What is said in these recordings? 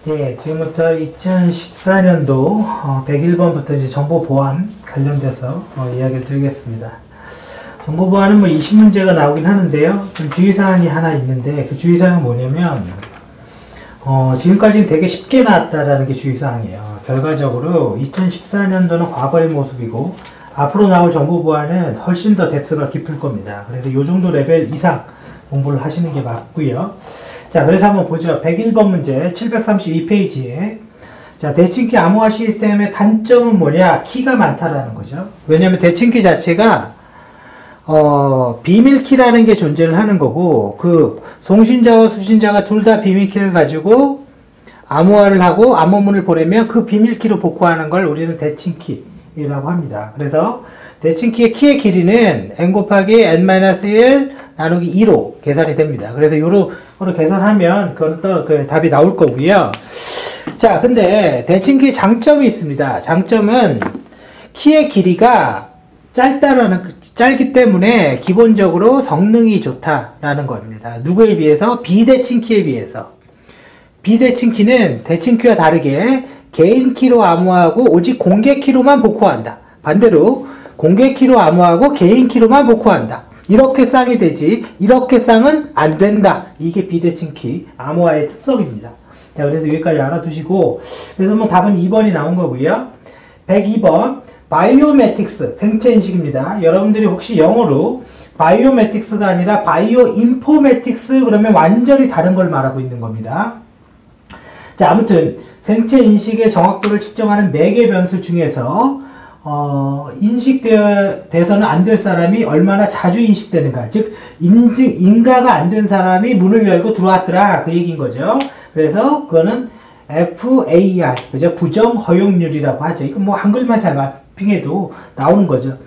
예, 지금부터 2014년도 101번부터 이제 정보 보안 관련돼서 이야기를 드리겠습니다. 정보 보안은 뭐 20문제가 나오긴 하는데요. 좀 주의사항이 하나 있는데 그 주의사항은 뭐냐면 지금까지는 되게 쉽게 나왔다라는 게 주의사항이에요. 결과적으로 2014년도는 과거의 모습이고 앞으로 나올 정보 보안은 훨씬 더 뎁스가 깊을 겁니다. 그래서 이 정도 레벨 이상 공부를 하시는 게 맞고요. 자, 그래서 한번 보죠. 101번 문제 732페이지에 자, 대칭키 암호화 시스템의 단점은 뭐냐? 키가 많다라는 거죠. 왜냐하면 대칭키 자체가 비밀키라는 게 존재를 하는 거고 그 송신자와 수신자가 둘 다 비밀키를 가지고 암호화를 하고 암호문을 보내면 그 비밀키로 복구하는 걸 우리는 대칭키라고 합니다. 그래서 대칭키의 키의 길이는 n 곱하기 n-1 나누기 2로 계산이 됩니다. 그래서 요로 계산하면 그건 또 그 답이 나올 거고요. 자, 근데 대칭키 장점이 있습니다. 장점은 키의 길이가 짧기 때문에 기본적으로 성능이 좋다라는 겁니다. 누구에 비해서? 비대칭키에 비해서. 비대칭키는 대칭키와 다르게 개인 키로 암호하고 오직 공개 키로만 복구한다. 반대로 공개 키로 암호하고 개인 키로만 복구한다. 이렇게 쌍이 되지 이렇게 쌍은 안 된다. 이게 비대칭키 암호화의 특성입니다. 자, 그래서 여기까지 알아두시고 그래서 뭐 답은 2번이 나온 거고요. 102번 바이오매틱스 생체인식입니다. 여러분들이 혹시 영어로 바이오매틱스가 아니라 바이오인포매틱스 그러면 완전히 다른 걸 말하고 있는 겁니다. 자, 아무튼 생체인식의 정확도를 측정하는 매개 변수 중에서 인식돼서는 안 될 사람이 얼마나 자주 인식되는가. 즉, 인가가 안 된 사람이 문을 열고 들어왔더라. 그 얘기인 거죠. 그래서 그거는 FAR, 그죠? 부정 허용률이라고 하죠. 이거 뭐 한글만 잘 마핑해도 나오는 거죠.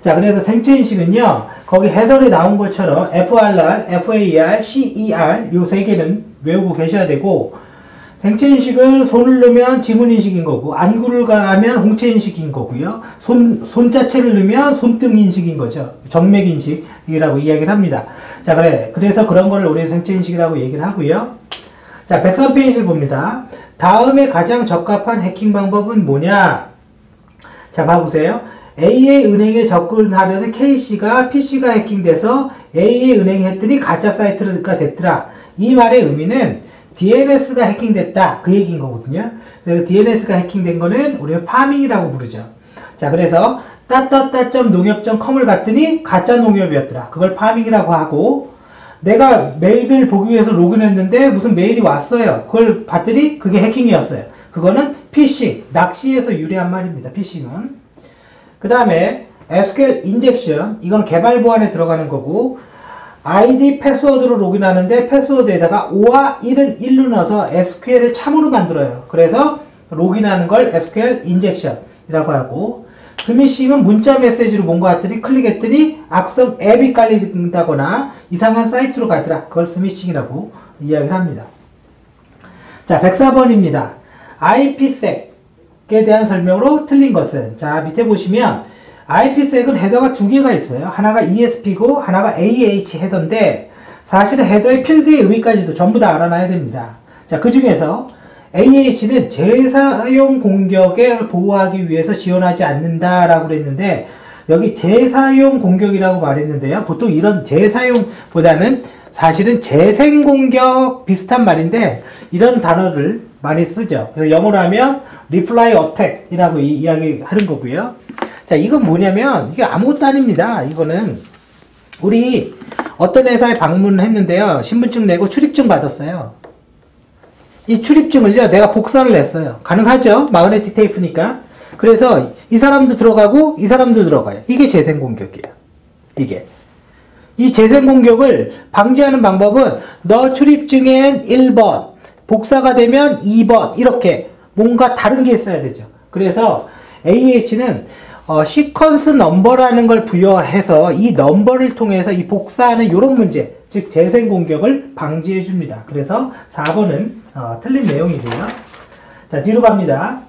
자, 그래서 생체인식은요, 거기 해설에 나온 것처럼 FRR, FAR, CER, 요 세 개는 외우고 계셔야 되고, 생체인식은 손을 넣으면 지문인식인 거고 안구를 가면 홍채인식인 거고요. 손자체를 넣으면 손등인식인 거죠. 정맥인식이라고 이야기를 합니다. 자, 그래서 그런 거를 우리 생체인식이라고 얘기를 하고요. 자, 103페이지를 봅니다. 다음에 가장 적합한 해킹 방법은 뭐냐? 자, 봐보세요. A의 은행에 접근하려는 K씨가 PC가 해킹돼서 A의 은행에 했더니 가짜 사이트가 됐더라. 이 말의 의미는 DNS가 해킹됐다. 그 얘기인 거거든요. 그래서 DNS가 해킹된 거는 우리는 파밍이라고 부르죠. 자, 그래서 농협.com을 갔더니 가짜 농협이었더라. 그걸 파밍이라고 하고 내가 메일을 보기 위해서 로그인했는데 무슨 메일이 왔어요. 그걸 봤더니 그게 해킹이었어요. 그거는 피싱, 낚시에서 유래한 말입니다. 피싱은. 그 다음에 SQL 인젝션, 이건 개발 보안에 들어가는 거고 아이디 패스워드로 로그인하는데 패스워드에다가 5와 1은 1로 넣어서 SQL을 참으로 만들어요. 그래서 로그인하는 걸 SQL 인젝션이라고 하고 스미싱은 문자 메시지로 뭔가 왔더니 클릭했더니 악성 앱이 깔린다거나 이상한 사이트로 가더라. 그걸 스미싱이라고 이야기를 합니다. 자, 104번입니다. IPsek에 대한 설명으로 틀린 것은 자, 밑에 보시면 IPsek은 헤더가 두 개가 있어요. 하나가 ESP고 하나가 AH 헤더인데 사실은 헤더의 필드의 의미까지도 전부 다 알아놔야 됩니다. 자, 그 중에서 AH는 재사용 공격을 보호하기 위해서 지원하지 않는다라고 그랬는데 여기 재사용 공격이라고 말했는데요. 보통 이런 재사용보다는 사실은 재생 공격 비슷한 말인데 이런 단어를 많이 쓰죠. 그래서 영어로 하면 reply attack이라고 이야기하는 거고요. 자, 이건 뭐냐면 이게 아무것도 아닙니다. 이거는 우리 어떤 회사에 방문을 했는데요. 신분증 내고 출입증 받았어요. 이 출입증을요, 내가 복사를 했어요. 가능하죠? 마그네틱 테이프니까. 그래서 이 사람도 들어가고 이 사람도 들어가요. 이게 재생 공격이에요. 이게. 이 재생 공격을 방지하는 방법은 너 출입증엔 1번, 복사가 되면 2번 이렇게 뭔가 다른 게 있어야 되죠. 그래서 AH는 시퀀스 넘버라는 걸 부여해서 이 넘버를 통해서 이 복사하는 이런 문제, 즉 재생 공격을 방지해 줍니다. 그래서 4번은 틀린 내용이고요. 자, 뒤로 갑니다.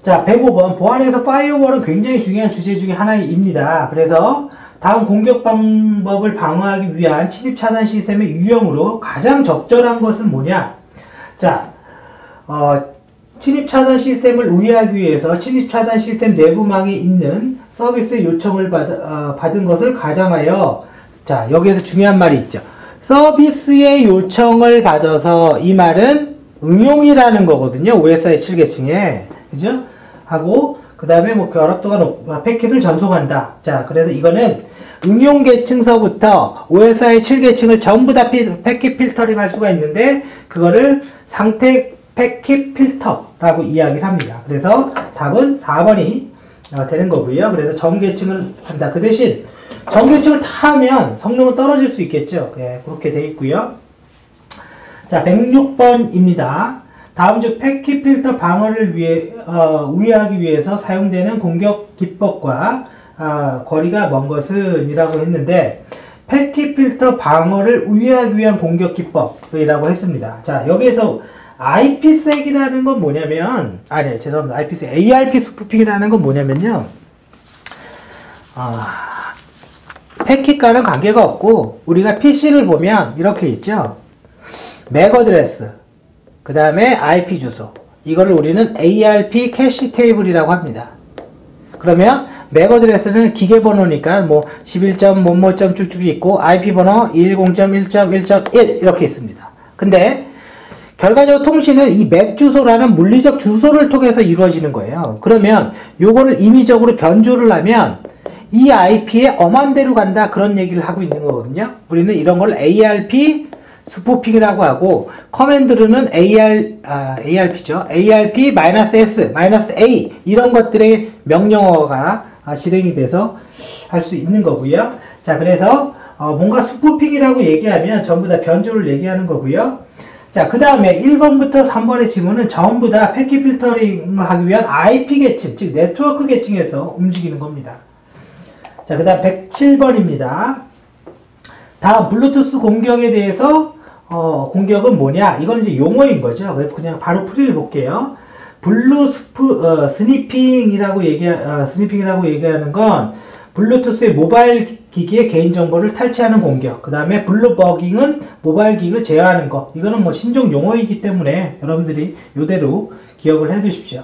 자, 105번 보안에서 파이어월은 굉장히 중요한 주제 중에 하나입니다. 그래서 다음 공격 방법을 방어하기 위한 침입 차단 시스템의 유형으로 가장 적절한 것은 뭐냐? 자, 침입 차단 시스템을 우회하기 위해서 침입 차단 시스템 내부망에 있는 서비스의 요청을 받은 것을 가정하여, 자, 여기에서 중요한 말이 있죠. 서비스의 요청을 받아서, 이 말은 응용이라는 거거든요. OSI 7계층에. 그죠? 하고, 그 다음에 뭐 결합도가 패킷을 전송한다. 자, 그래서 이거는 응용 계층서부터 OSI 7계층을 전부 다 패킷 필터링 할 수가 있는데, 그거를 상태 패킷 필터라고 이야기를 합니다. 그래서 답은 4번이 되는 거고요. 그래서 전 계층을 한다. 그 대신 전 계층을 다 하면 성능은 떨어질 수 있겠죠. 예, 그렇게 되어 있고요. 자, 106번입니다. 다음 중 패킷 필터 방어를 우회하기 위해서 사용되는 공격 기법과 거리가 먼 것은 이라고 했는데, 패킷 필터 방어를 우회하기 위한 공격 기법이라고 했습니다. 자, 여기에서 IPsek이라는 건 뭐냐면, 죄송합니다. IPsec, ARP 스푸핑이라는 건 뭐냐면요. 패킷과는 관계가 없고, 우리가 PC를 보면 이렇게 있죠. 맥 어드레스, 그 다음에 IP 주소. 이거를 우리는 ARP 캐시 테이블이라고 합니다. 그러면 맥 어드레스는 기계 번호니까 뭐 11점, 뭐뭐점 쭉쭉 있고, IP 번호 110.1.1.1 이렇게 있습니다. 근데 결과적으로 통신은 이 맥 주소라는 물리적 주소를 통해서 이루어지는 거예요. 그러면 요거를 임의적으로 변조를 하면 이 IP에 엄한 데로 간다, 그런 얘기를 하고 있는 거거든요. 우리는 이런 걸 ARP 스푸핑이라고 하고, 커맨드로는 ARP죠. ARP-S-A 이런 것들의 명령어가 실행이 돼서 할 수 있는 거고요. 자, 그래서 뭔가 스푸핑이라고 얘기하면 전부 다 변조를 얘기하는 거고요. 자, 그 다음에 1번부터 3번의 지문은 전부 다 패킷 필터링을 하기 위한 IP 계층, 즉 네트워크 계층에서 움직이는 겁니다. 자, 그 다음 107번입니다. 다음 블루투스 공격에 대해서 공격은 뭐냐? 이건 이제 용어인 거죠. 그냥 바로 풀이를 볼게요. 스니핑이라고 얘기하는 건 블루투스의 모바일 기기의 개인정보를 탈취하는 공격. 그 다음에 블루버깅은 모바일 기기를 제어하는 것. 이거는 뭐 신종 용어이기 때문에 여러분들이 이대로 기억을 해 두십시오.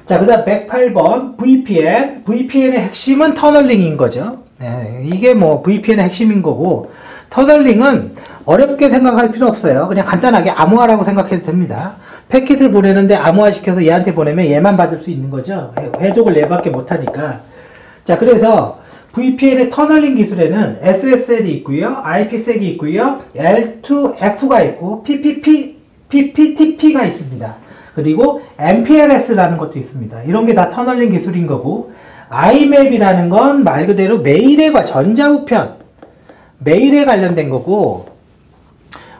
자, 그 다음 108번 VPN. VPN의 핵심은 터널링인 거죠. 네, 이게 뭐 VPN의 핵심인 거고, 터널링은 어렵게 생각할 필요 없어요. 그냥 간단하게 암호화라고 생각해도 됩니다. 패킷을 보내는데 암호화 시켜서 얘한테 보내면 얘만 받을 수 있는 거죠. 해독을 얘밖에 못하니까. 자, 그래서 VPN의 터널링 기술에는 SSL이 있고요, IPsek이 있고요, L2F가 있고, PPTP가 있습니다. 그리고 MPLS라는 것도 있습니다. 이런 게 다 터널링 기술인 거고, IMAP이라는 건 말 그대로 전자우편, 메일에 관련된 거고,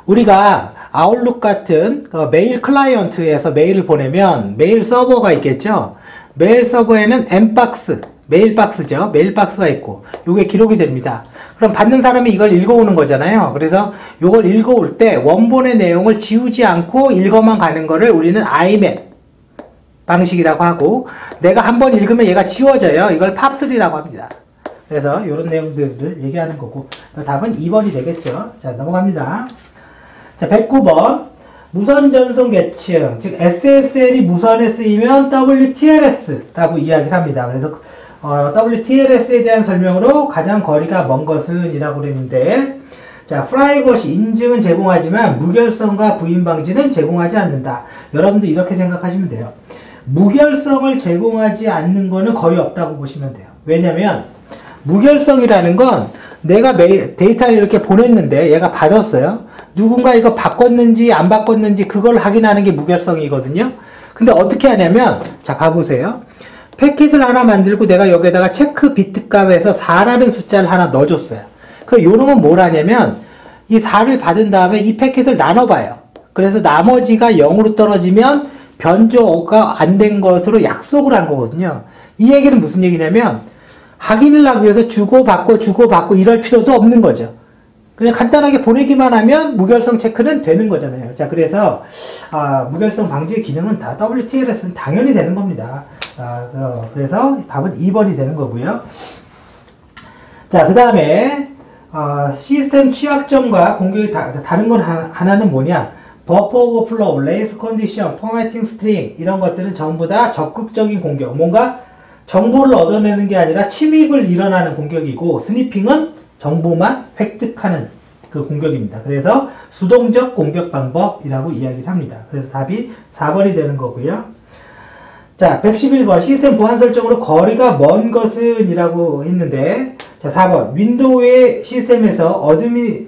우리가 아웃룩 같은 메일 클라이언트에서 메일을 보내면 메일 서버가 있겠죠. 메일 서버에는 M박스, 메일박스죠. 메일박스가 있고, 요게 기록이 됩니다. 그럼 받는 사람이 이걸 읽어오는 거잖아요. 그래서 요걸 읽어올 때 원본의 내용을 지우지 않고 읽어만 가는 거를 우리는 IMAP 방식이라고 하고, 내가 한번 읽으면 얘가 지워져요. 이걸 팝3라고 합니다. 그래서 이런 내용들을 얘기하는 거고, 답은 2번이 되겠죠. 자, 넘어갑니다. 자, 109번 무선 전송 계층, 즉 SSL이 무선에 쓰이면 WTLS라고 이야기를 합니다. 그래서 WTLS에 대한 설명으로 가장 거리가 먼 것은 이라고 그랬는데, 자, 프라이버시 인증은 제공하지만 무결성과 부인 방지는 제공하지 않는다. 여러분들 이렇게 생각하시면 돼요. 무결성을 제공하지 않는 거는 거의 없다고 보시면 돼요. 왜냐면 무결성이라는 건 내가 데이터를 이렇게 보냈는데 얘가 받았어요. 누군가 이거 바꿨는지 안 바꿨는지 그걸 확인하는 게 무결성이거든요. 근데 어떻게 하냐면, 자, 봐보세요. 패킷을 하나 만들고 내가 여기에다가 체크 비트 값에서 4라는 숫자를 하나 넣어줬어요. 그럼 요런 건 뭘 하냐면, 이 4를 받은 다음에 이 패킷을 나눠봐요. 그래서 나머지가 0으로 떨어지면 변조가 안 된 것으로 약속을 한 거거든요. 이 얘기는 무슨 얘기냐면, 확인을 하기 위해서 주고받고 이럴 필요도 없는 거죠. 그냥 간단하게 보내기만 하면 무결성 체크는 되는 거잖아요. 자, 그래서 무결성 방지 기능은 다 WTLS는 당연히 되는 겁니다. 그래서 답은 2번이 되는 거고요. 자, 그 다음에 시스템 취약점과 공격이 다른 건 하나는 뭐냐? 버퍼 오버플로우, 레이스 컨디션, 포매팅 스트링 이런 것들은 전부 다 적극적인 공격. 뭔가 정보를 얻어내는 게 아니라 침입을 일어나는 공격이고 스니핑은 정보만 획득하는 그 공격입니다. 그래서 수동적 공격 방법이라고 이야기를 합니다. 그래서 답이 4번이 되는 거고요. 자, 111번 시스템 보안 설정으로 거리가 먼 것은 이라고 했는데 자, 4번 윈도우의 시스템에서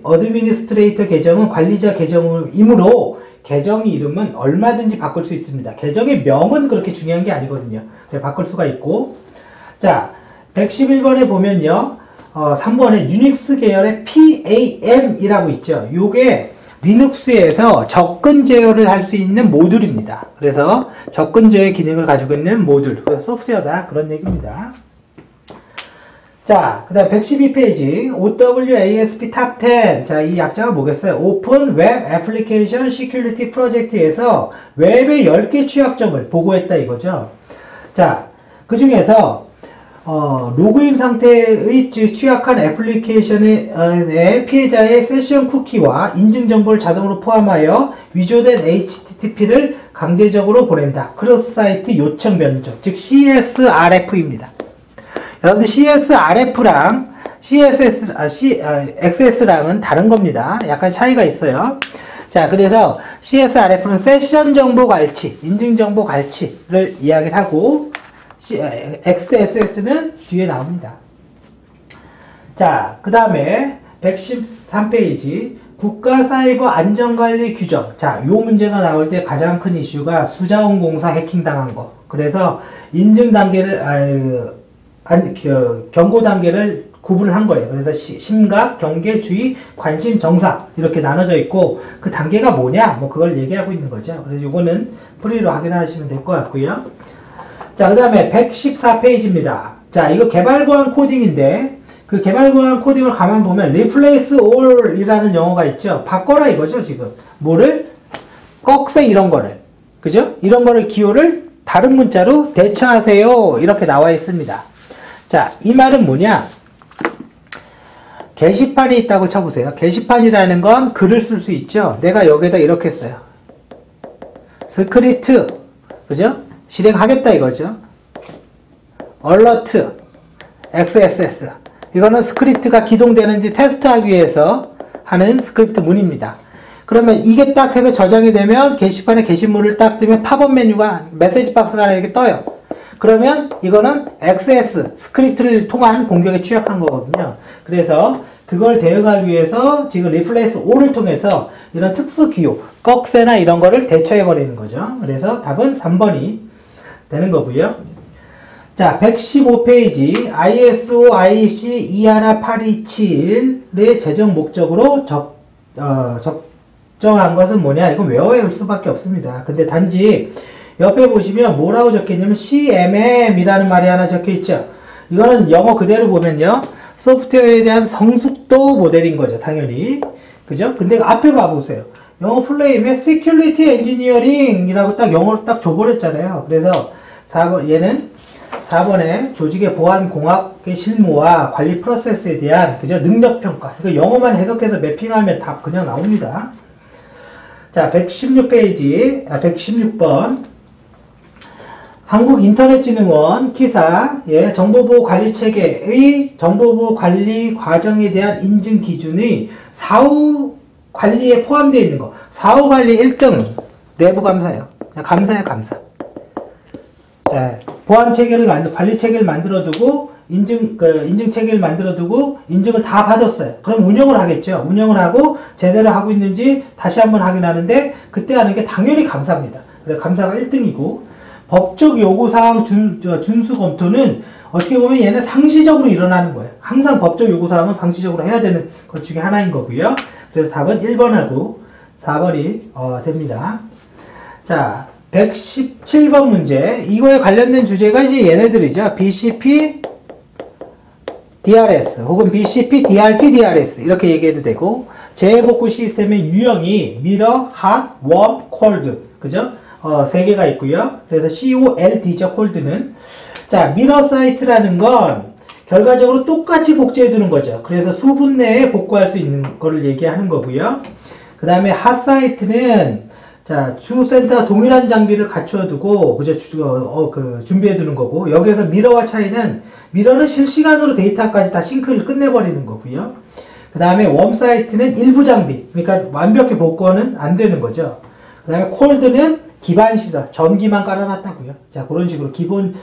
어드미니스트레이터 계정은 관리자 계정이므로 계정 이름은 얼마든지 바꿀 수 있습니다. 계정의 명은 그렇게 중요한 게 아니거든요. 그래 바꿀 수가 있고 자, 111번에 보면요. 3번에 유닉스 계열의 PAM이라고 있죠. 요게 리눅스에서 접근 제어를 할 수 있는 모듈입니다. 그래서 접근 제어 기능을 가지고 있는 모듈, 소프트웨어다 그런 얘기입니다. 자, 그 다음 112페이지 OWASP 탑 10. 자, 이 약자가 뭐겠어요? 오픈 웹 애플리케이션 시큐리티 프로젝트에서 웹의 10개 취약점을 보고했다 이거죠. 자, 그 중에서 로그인 상태의 취약한 애플리케이션의 피해자의 세션 쿠키와 인증 정보를 자동으로 포함하여 위조된 HTTP를 강제적으로 보낸다. 크로스 사이트 요청 변조, 즉 CSRF입니다. 여러분들 CSRF랑 XS랑은 다른 겁니다. 약간 차이가 있어요. 자, 그래서 CSRF는 세션 정보 갈취, 인증 정보 갈취를 이야기를 하고 XSS는 뒤에 나옵니다. 자, 그 다음에 113페이지 국가 사이버 안전관리 규정. 자, 요 문제가 나올 때 가장 큰 이슈가 수자원공사 해킹 당한 거. 그래서 인증 단계를 경고 단계를 구분한 거예요. 그래서 심각, 경계, 주의, 관심, 정상 이렇게 나눠져 있고 그 단계가 뭐냐? 뭐 그걸 얘기하고 있는 거죠. 그래서 요거는 프리로 확인하시면 될 것 같고요. 자, 그 다음에 114페이지입니다. 자, 이거 개발고안 코딩인데 그 개발고안 코딩을 가만 보면 replace all 이라는 영어가 있죠. 바꿔라 이거죠, 지금. 뭐를? 꺽쇠 이런 거를. 그죠? 이런 거를 기호를 다른 문자로 대처하세요. 이렇게 나와 있습니다. 자, 이 말은 뭐냐? 게시판이 있다고 쳐보세요. 게시판이라는 건 글을 쓸 수 있죠. 내가 여기다 이렇게 써요. 스크립트. 그죠? 실행하겠다 이거죠. alert, XSS. 이거는 스크립트가 기동되는지 테스트하기 위해서 하는 스크립트 문입니다. 그러면 이게 딱 해서 저장이 되면 게시판에 게시물을 딱 뜨면 팝업 메뉴가 메시지 박스가 이렇게 떠요. 그러면 이거는 XS 스크립트를 통한 공격에 취약한 거거든요. 그래서 그걸 대응하기 위해서 지금 replace all을 통해서 이런 특수 기호, 꺽쇠나 이런 거를 대처해 버리는 거죠. 그래서 답은 3번이 되는 거고요. 자, 115페이지 ISO IEC 21827의 제정 목적으로 적정한 것은 뭐냐? 이건 외워야 할 수밖에 없습니다. 근데 단지 옆에 보시면 뭐라고 적혀있냐면 CMM이라는 말이 하나 적혀있죠. 이거는 영어 그대로 보면요. 소프트웨어에 대한 성숙도 모델인 거죠. 당연히. 그죠? 근데 앞에 봐보세요. 영어 플레임에 Security Engineering 이라고 딱 영어로 딱 줘버렸잖아요. 그래서 4번, 얘는 4번에 조직의 보안 공학의 실무와 관리 프로세스에 대한 그저 능력평가. 이거 영어만 해석해서 매핑하면 답 그냥 나옵니다. 자, 116페이지, 116번. 한국인터넷진흥원 기사, 예, 정보보호관리체계의 정보보호관리 과정에 대한 인증 기준의 사후 관리에 포함되어 있는 거. 사후 관리 1등 내부 감사예요. 감사예요, 감사. 네, 보안 체계를 관리 체계를 만들어두고 인증 체계를 만들어두고 인증을 다 받았어요. 그럼 운영을 하겠죠. 운영을 하고 제대로 하고 있는지 다시 한번 확인하는데 그때 하는 게 당연히 감사입니다. 그래서 감사가 1등이고 법적 요구사항 준수 검토는 어떻게 보면 얘는 상시적으로 일어나는 거예요. 항상 법적 요구사항은 상시적으로 해야 되는 것 중에 하나인 거고요. 그래서 답은 1번하고 4번이 됩니다. 자, 117번 문제. 이거에 관련된 주제가 이제 얘네들이죠. BCP DRS 혹은 BCP DRP DRS 이렇게 얘기해도 되고 재복구 시스템의 유형이 Mirror, Hot, Warm, Cold 그죠? 세 개가 있고요. 그래서 COLD죠. 콜드는. 자, 미러 사이트라는 건 결과적으로 똑같이 복제해 두는 거죠. 그래서 수분 내에 복구할 수 있는 거를 얘기하는 거고요. 그 다음에 핫 사이트는 자, 주센터가 동일한 장비를 갖춰두고, 그죠? 준비해두는 거고, 여기에서 미러와 차이는, 미러는 실시간으로 데이터까지 다 싱크를 끝내버리는 거고요. 그 다음에 웜 사이트는 일부 장비, 그러니까 완벽히 복구는 안 되는 거죠. 그 다음에 콜드는 기반 시설, 전기만 깔아놨다고요. 자, 그런 식으로 기본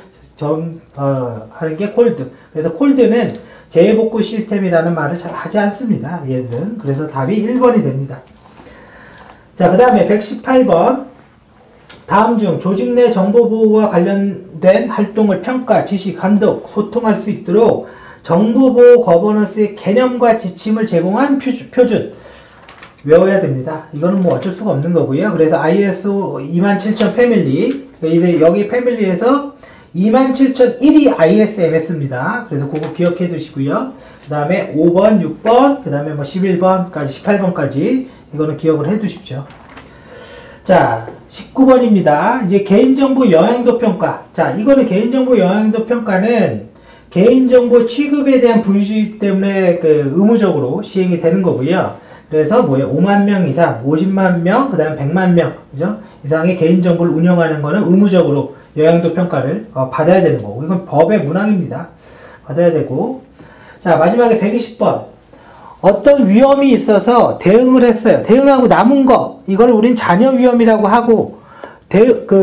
하는 게 콜드. 그래서 콜드는 재복구 시스템이라는 말을 잘 하지 않습니다. 얘들은. 그래서 답이 1번이 됩니다. 자, 그 다음에 118번. 다음 중 조직 내 정보보호와 관련된 활동을 평가, 지시, 감독, 소통할 수 있도록 정보보호 거버넌스의 개념과 지침을 제공한 표준. 외워야 됩니다. 이거는 뭐 어쩔 수가 없는 거고요. 그래서 ISO 27000 패밀리. 여기 패밀리에서 27001이 ISMS입니다. 그래서 그거 기억해 두시고요. 그 다음에 5번, 6번, 그 다음에 뭐 11번까지, 18번까지 이거는 기억을 해 두십시오. 자, 19번입니다. 이제 개인정보 영향도 평가. 자, 이거는 개인정보 영향도 평가는 개인정보 취급에 대한 불이익 때문에 의무적으로 시행이 되는 거고요. 그래서 뭐예요? 5만 명 이상, 50만 명, 그 다음에 100만 명, 그죠? 이상의 개인정보를 운영하는 거는 의무적으로 영향도 평가를 받아야 되는 거고, 이건 법의 문항입니다. 받아야 되고. 자, 마지막에 120번. 어떤 위험이 있어서 대응을 했어요. 대응하고 남은 거, 이걸 우린 잔여 위험이라고 하고,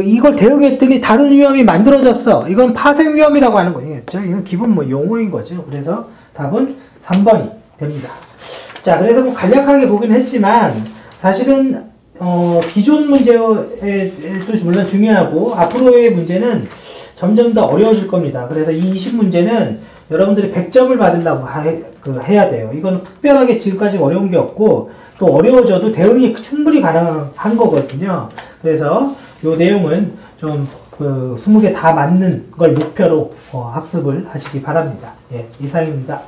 이걸 대응했더니 다른 위험이 만들어졌어. 이건 파생 위험이라고 하는 거겠죠. 이건 기본 뭐 용어인 거죠. 그래서 답은 3번이 됩니다. 자, 그래서 뭐 간략하게 보긴 했지만, 사실은, 기존 문제도 물론 중요하고, 앞으로의 문제는 점점 더 어려워질 겁니다. 그래서 이 20문제는 여러분들이 100점을 받으려고 해야 돼요. 이거는 특별하게 지금까지 어려운 게 없고, 또 어려워져도 대응이 충분히 가능한 거거든요. 그래서 이 내용은 좀 20개 다 맞는 걸 목표로 학습을 하시기 바랍니다. 예, 이상입니다.